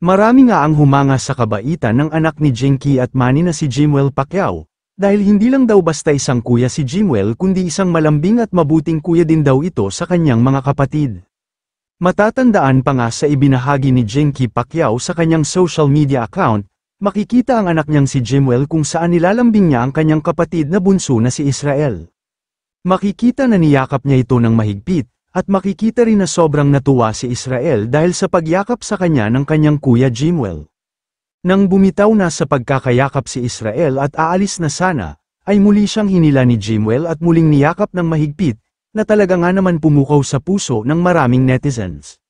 Marami nga ang humanga sa kabaitan ng anak ni Jinky at Manny na si Jimwell Pacquiao, dahil hindi lang daw basta isang kuya si Jimwell kundi isang malambing at mabuting kuya din daw ito sa kanyang mga kapatid. Matatandaan pa nga sa ibinahagi ni Jinky Pacquiao sa kanyang social media account, makikita ang anak niyang si Jimwell kung saan nilalambing niya ang kanyang kapatid na bunso na si Israel. Makikita na niyakap niya ito ng mahigpit, at makikita rin na sobrang natuwa si Israel dahil sa pagyakap sa kanya ng kanyang kuya Jimwell. Nang bumitaw na sa pagkakayakap si Israel at aalis na sana, ay muli siyang hinila ni Jimwell at muling niyakap ng mahigpit, na talaga nga naman pumukaw sa puso ng maraming netizens.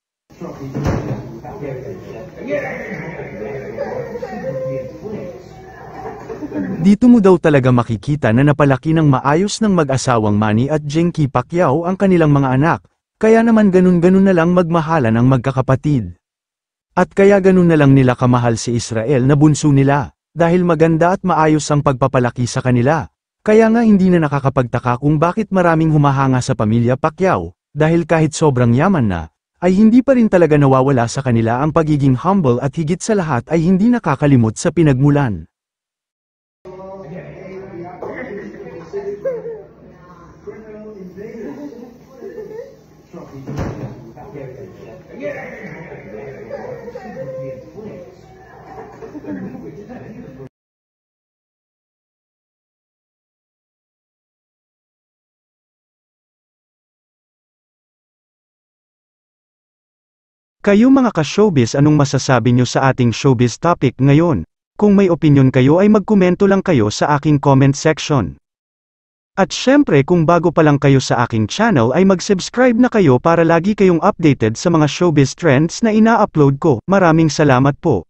Dito mo daw talaga makikita na napalaki ng maayos ng mag-asawang Manny at Jinky Pacquiao ang kanilang mga anak, kaya naman ganun-ganun na lang magmahalan ang magkakapatid. At kaya ganun na lang nila kamahal si Israel na bunso nila, dahil maganda at maayos ang pagpapalaki sa kanila. Kaya nga hindi na nakakapagtaka kung bakit maraming humahanga sa pamilya Pacquiao, dahil kahit sobrang yaman na, ay hindi pa rin talaga nawawala sa kanila ang pagiging humble at higit sa lahat ay hindi nakakalimot sa pinagmulan. Kayo mga ka-showbiz, anong masasabi nyo sa ating showbiz topic ngayon? Kung may opinion kayo ay magkomento lang kayo sa aking comment section. At syempre kung bago pa lang kayo sa aking channel ay mag-subscribe na kayo para lagi kayong updated sa mga showbiz trends na ina-upload ko. Maraming salamat po.